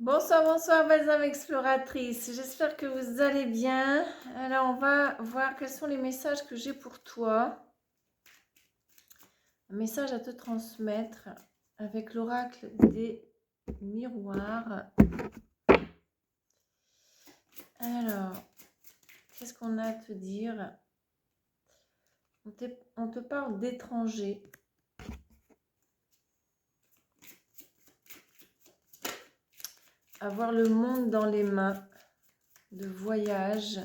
Bonsoir, bonsoir, belles âmes exploratrices. J'espère que vous allez bien. Alors, on va voir quels sont les messages que j'ai pour toi. Un message à te transmettre avec l'oracle des miroirs. Alors, qu'est-ce qu'on a à te dire? On te parle d'étrangers. Avoir le monde dans les mains. De voyage.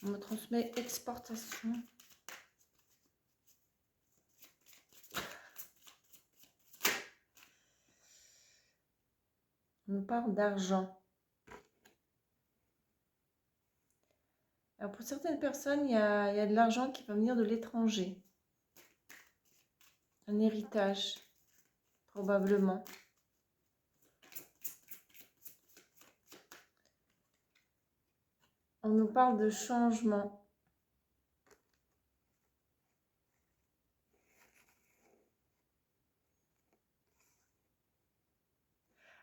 On me transmet exportation. On nous parle d'argent. Alors pour certaines personnes, il y a de l'argent qui va venir de l'étranger. Un héritage, probablement. On nous parle de changement.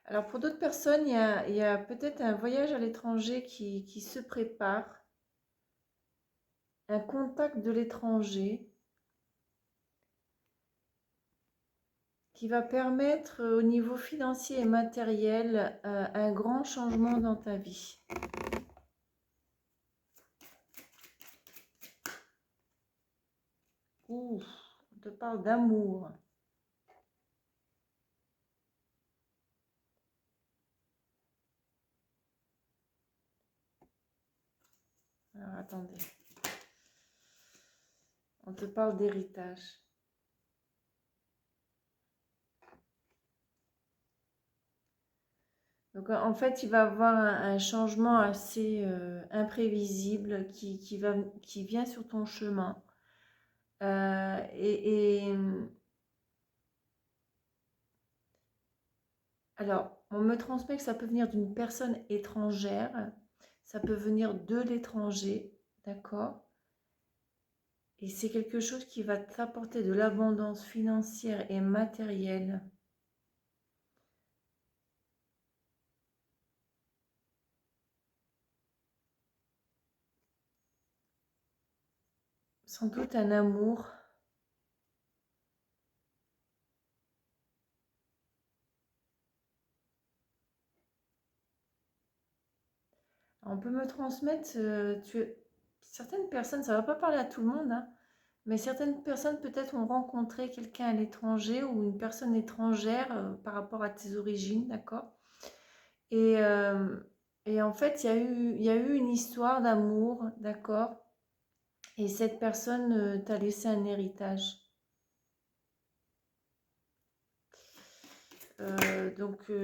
Alors pour d'autres personnes, il y a peut-être un voyage à l'étranger qui se prépare. Un contact de l'étranger qui va permettre au niveau financier et matériel un grand changement dans ta vie. Ouh, on te parle d'amour. Alors attendez. On te parle d'héritage. Donc en fait, il va y avoir un changement assez imprévisible qui vient sur ton chemin. Alors, on me transmet que ça peut venir d'une personne étrangère, ça peut venir de l'étranger, d'accord? Et c'est quelque chose qui va t'apporter de l'abondance financière et matérielle. Sans doute un amour. On peut me transmettre, certaines personnes, ça ne va pas parler à tout le monde, hein, mais certaines personnes peut-être ont rencontré quelqu'un à l'étranger ou une personne étrangère par rapport à tes origines, d'accord? Et, euh, et en fait, il y a eu une histoire d'amour, d'accord? Et cette personne t'a laissé un héritage.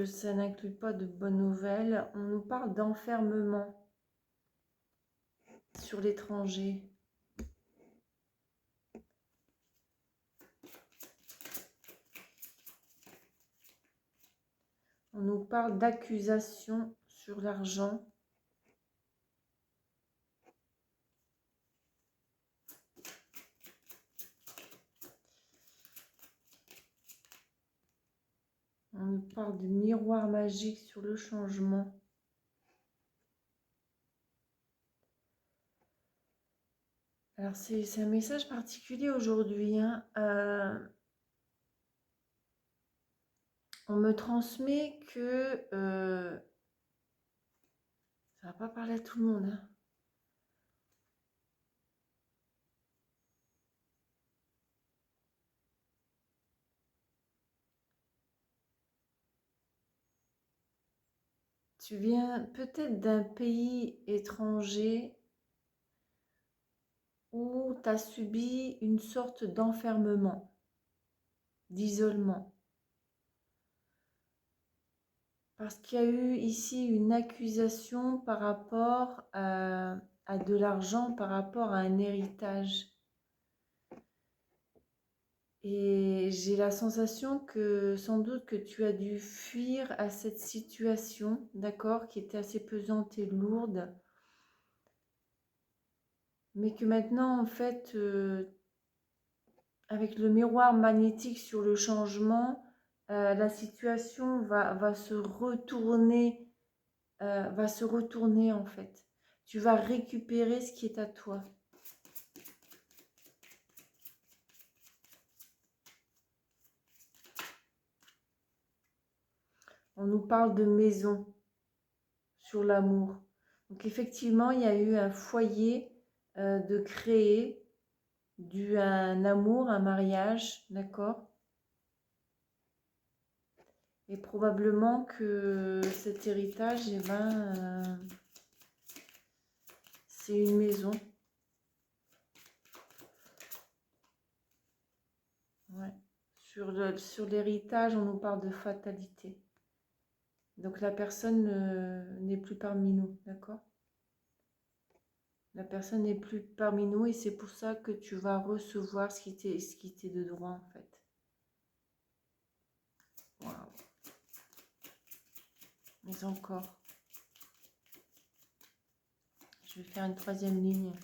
Ça n'inclut pas de bonnes nouvelles. On nous parle d'enfermement sur l'étranger. On nous parle d'accusation sur l'argent. On nous parle de miroir magique sur le changement. Alors c'est un message particulier aujourd'hui, hein. On me transmet que ça va pas parler à tout le monde, hein. Tu viens peut-être d'un pays étranger où tu as subi une sorte d'enfermement, d'isolement. Parce qu'il y a eu ici une accusation par rapport à de l'argent, par rapport à un héritage. Et j'ai la sensation que sans doute que tu as dû fuir à cette situation, d'accord, qui était assez pesante et lourde, mais que maintenant, en fait, avec le miroir magnétique sur le changement, la situation va se retourner en fait. Tu vas récupérer ce qui est à toi. On nous parle de maison sur l'amour. Donc effectivement, il y a eu un foyer de créer, dû à un amour, un mariage, d'accord? Et probablement que cet héritage, eh ben, c'est une maison. Ouais. Sur l'héritage, on nous parle de fatalité. Donc la personne n'est plus parmi nous, d'accord? La personne n'est plus parmi nous et c'est pour ça que tu vas recevoir ce qui t'est de droit en fait. Waouh. Mais encore. Je vais faire une troisième ligne.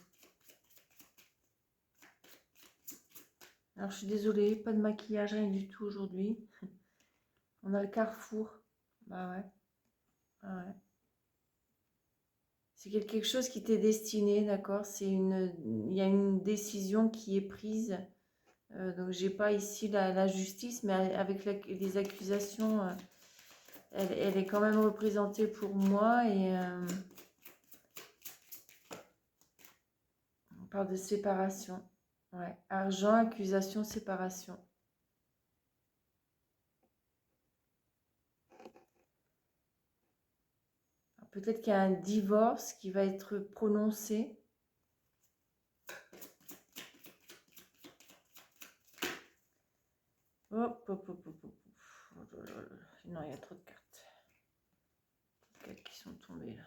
Alors je suis désolée, pas de maquillage, rien du tout aujourd'hui. On a le carrefour. Bah ouais. Ah ouais. C'est quelque chose qui t'est destiné, d'accord? Il y a une décision qui est prise. Donc j'ai pas ici la justice, mais avec les accusations, elle est quand même représentée pour moi et on parle de séparation. Ouais. Argent, accusation, séparation. Peut-être qu'il y a un divorce qui va être prononcé. Hop, hop, hop, hop, hop. Non, il y a trop de cartes. Trop de cartes qui sont tombées là.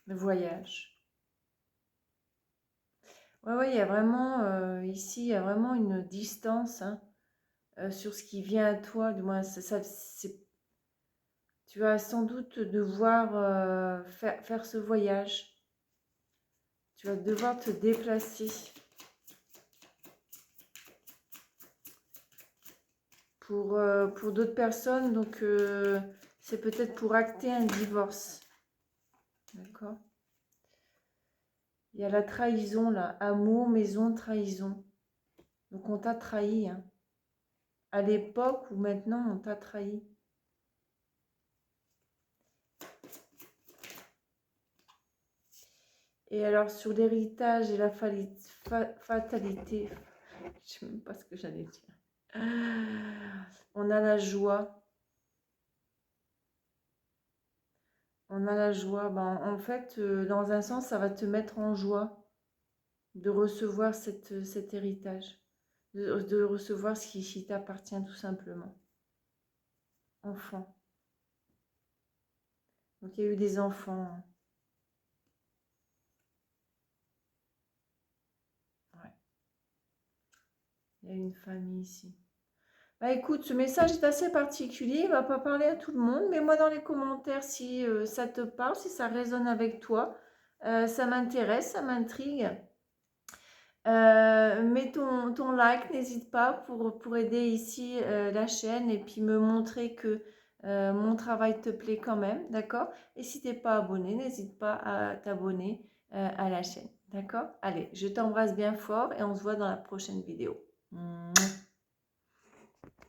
Le voyage. Ouais, il y a vraiment, ici, il y a vraiment une distance hein, sur ce qui vient à toi. Du moins, tu vas sans doute devoir faire ce voyage. Tu vas devoir te déplacer pour d'autres personnes. Donc, c'est peut-être pour acter un divorce. D'accord? Il y a la trahison là. Amour, maison, trahison. Donc, on t'a trahi. Hein. À l'époque ou maintenant, on t'a trahi. Et alors, sur l'héritage et la fatalité, je ne sais même pas ce que j'allais dire. On a la joie. On a la joie. Ben, en fait, dans un sens, ça va te mettre en joie de recevoir cet héritage. De recevoir ce qui t'appartient tout simplement. Enfant. Donc, il y a eu des enfants. Hein. Ouais. Il y a eu une famille ici. Bah écoute, ce message est assez particulier, il ne va pas parler à tout le monde. Mets-moi dans les commentaires si ça te parle, si ça résonne avec toi. Ça m'intéresse, ça m'intrigue. Mets ton like, n'hésite pas pour aider ici la chaîne et puis me montrer que mon travail te plaît quand même, d'accord? Et si tu n'es pas abonné, n'hésite pas à t'abonner à la chaîne, d'accord? Allez, je t'embrasse bien fort et on se voit dans la prochaine vidéo. Mouah.